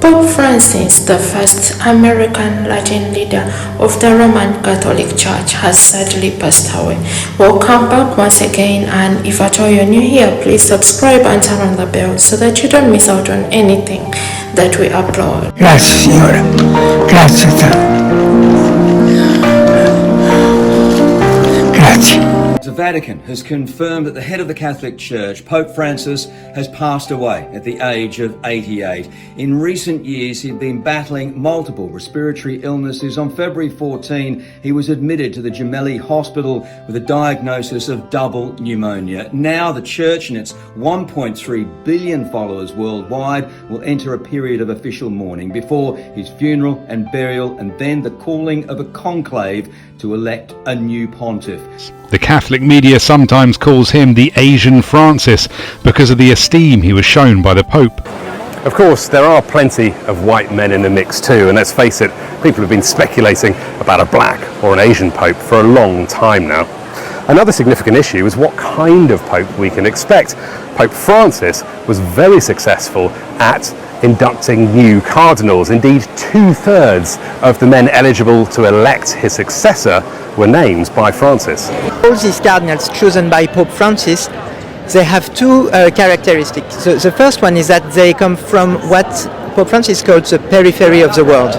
Pope Francis, the first American Latin leader of the Roman Catholic Church, has sadly passed away. Welcome back once again, and if at all you're new here, please subscribe and turn on the bell so that you don't miss out on anything that we upload. Grazie Signore, grazie a te. Grazie. The Vatican has confirmed that the head of the Catholic Church, Pope Francis, has passed away at the age of 88. In recent years, he'd been battling multiple respiratory illnesses. On February 14, he was admitted to the Gemelli Hospital with a diagnosis of double pneumonia. Now the Church and its 1.3 billion followers worldwide will enter a period of official mourning before his funeral and burial, and then the calling of a conclave to elect a new pontiff. The Catholic media sometimes calls him the Asian Francis because of the esteem he was shown by the Pope. Of course, there are plenty of white men in the mix too, and let's face it, people have been speculating about a black or an Asian Pope for a long time now. Another significant issue is what kind of Pope we can expect. Pope Francis was very successful at inducting new cardinals. Indeed, 2/3 of the men eligible to elect his successor were named by Francis. All these cardinals chosen by Pope Francis, they have two characteristics. The first one is that they come from what Pope Francis calls the periphery of the world.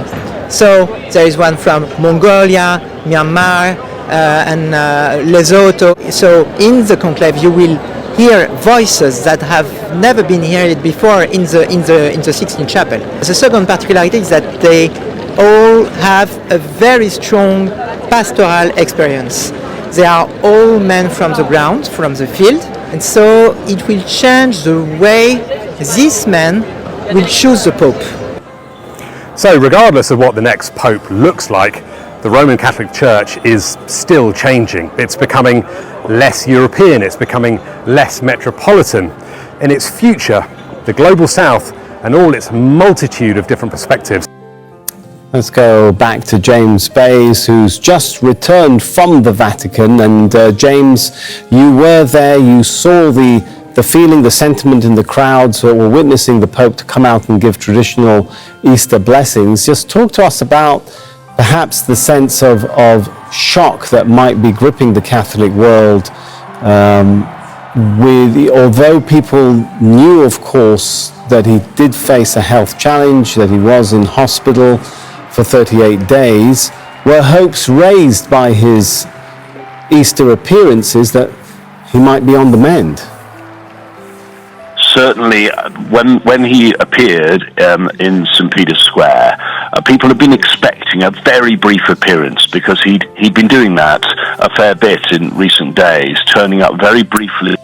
So there is one from Mongolia, Myanmar, and Lesotho. So in the conclave you will hear voices that have never been heard before in the Sixtine Chapel. The second particularity is that they all have a very strong pastoral experience. They are all men from the ground, from the field, and so it will change the way these men will choose the Pope. So regardless of what the next Pope looks like, the Roman Catholic Church is still changing. It's becoming less European, it's becoming less metropolitan. In its future, the global south and all its multitude of different perspectives. Let's go back to James Bays, who's just returned from the Vatican. And James, you were there, you saw the feeling, the sentiment in the crowds who were witnessing the Pope to come out and give traditional Easter blessings. Just talk to us about perhaps the sense of shock that might be gripping the Catholic world, although people knew, of course, that he did face a health challenge, that he was in hospital for 38 days, were hopes raised by his Easter appearances that he might be on the mend? Certainly, when he appeared in St. Peter's Square, people had been expecting a very brief appearance because he'd been doing that a fair bit in recent days, turning up very briefly.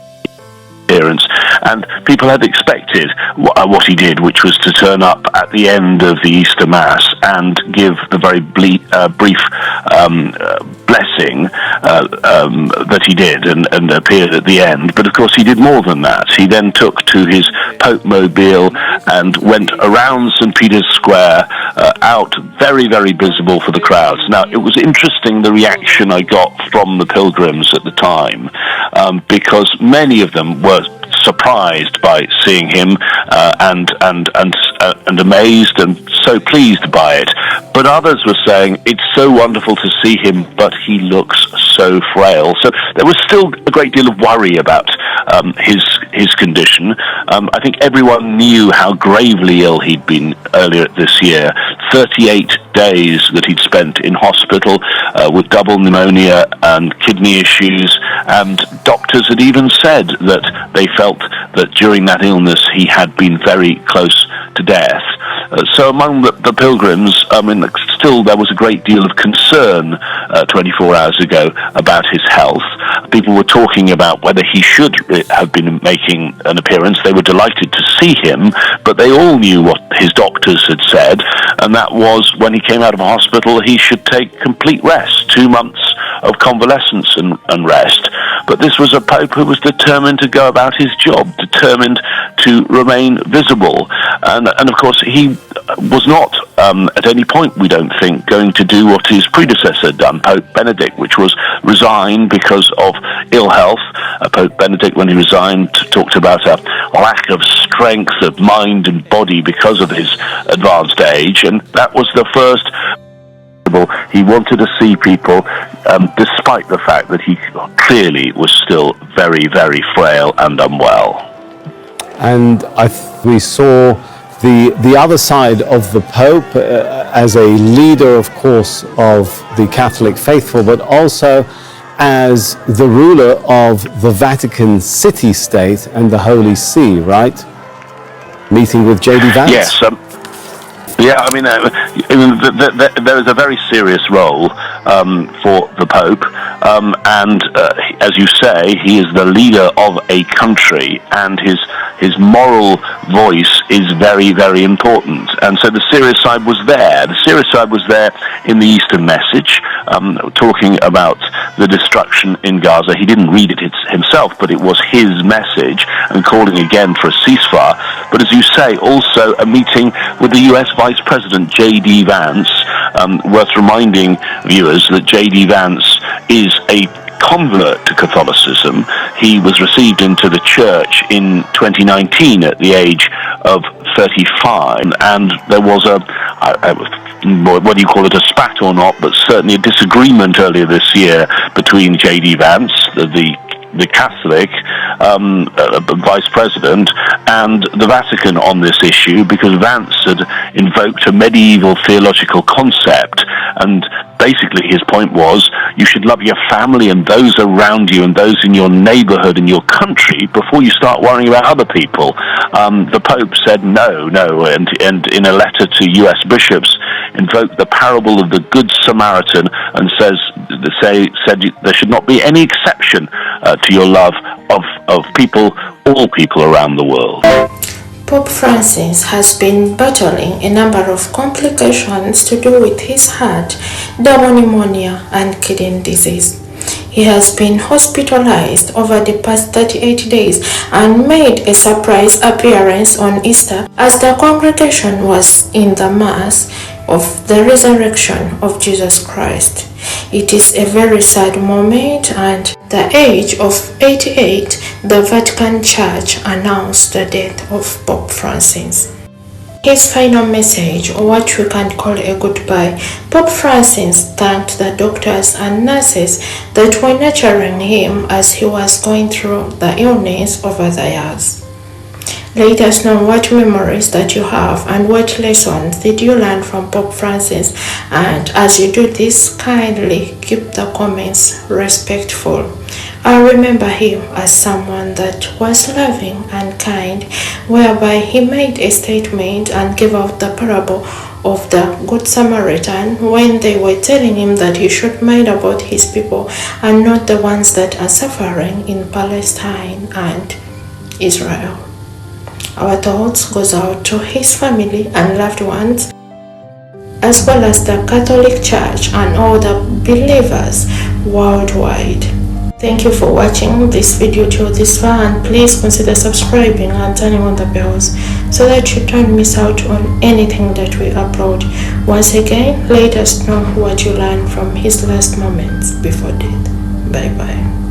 And people had expected what he did, which was to turn up at the end of the Easter Mass and give the very brief blessing that he did and appeared at the end. But of course he did more than that. He then took to his Pope Mobile and went around St. Peter's Square, out very, very visible for the crowds. Now, it was interesting the reaction I got from the pilgrims at the time, because many of them were surprised by seeing him and amazed and so pleased by it. But others were saying it's so wonderful to see him, but he looks so frail. So there was still a great deal of worry about his condition. I think everyone knew how gravely ill he'd been earlier this year. 38 days that he'd spent in hospital with double pneumonia and kidney issues, and doctors had even said that they felt that during that illness he had been very close to death. So among the pilgrims, still there was a great deal of concern 24 hours ago about his health. People were talking about whether he should have been making an appearance. They were delighted to see him, but they all knew what his doctors had said, and that was when he came out of hospital he should take complete rest, 2 months of convalescence and rest. But this was a Pope who was determined to go about his job, determined to remain visible. And of course, he was not at any point, we don't think, going to do what his predecessor done, Pope Benedict, which was resign because of ill health. Pope Benedict, when he resigned, talked about a lack of strength of mind and body because of his advanced age, and that was the first. He wanted to see people, despite the fact that he clearly was still very, very frail and unwell. And we saw the other side of the Pope as a leader, of course, of the Catholic faithful, but also as the ruler of the Vatican city-state and the Holy See, right? Meeting with J.D. Vance? Yes. Yeah, I mean, there is a very serious role for the Pope, and as you say, he is the leader of a country, and his moral voice is very, very important. And so the serious side was there. The serious side was there in the Eastern Message, talking about the destruction in Gaza. He didn't read it himself, but it was his message, and calling again for a ceasefire. But as you say, also a meeting with the US Vice President J.D. Vance. Worth reminding viewers that J.D. Vance is a convert to Catholicism. He was received into the church in 2019 at the age of 35, and there was whether you call it a spat or not, but certainly a disagreement earlier this year between J.D. Vance, the Catholic Vice President, and the Vatican on this issue, because Vance had invoked a medieval theological concept, and basically his point was you should love your family and those around you and those in your neighborhood and your country before you start worrying about other people. The Pope said no, and in a letter to US bishops invoked the parable of the Good Samaritan and said there should not be any exception to your love of people, all people around the world. Pope Francis has been battling a number of complications to do with his heart, double pneumonia, and kidney disease. He has been hospitalized over the past 38 days and made a surprise appearance on Easter as the congregation was in the Mass of the resurrection of Jesus Christ. It is a very sad moment, and at the age of 88, the Vatican Church announced the death of Pope Francis. His final message, or what we can call a goodbye, Pope Francis thanked the doctors and nurses that were nurturing him as he was going through the illness over the years. Let us know what memories that you have and what lessons did you learn from Pope Francis, and as you do this, kindly keep the comments respectful. I remember him as someone that was loving and kind, whereby he made a statement and gave out the parable of the Good Samaritan when they were telling him that he should mind about his people and not the ones that are suffering in Palestine and Israel. Our thoughts goes out to his family and loved ones, as well as the Catholic Church and all the believers worldwide. Thank you for watching this video till this far, and please consider subscribing and turning on the bells so that you don't miss out on anything that we upload. Once again, let us know what you learned from his last moments before death. Bye bye.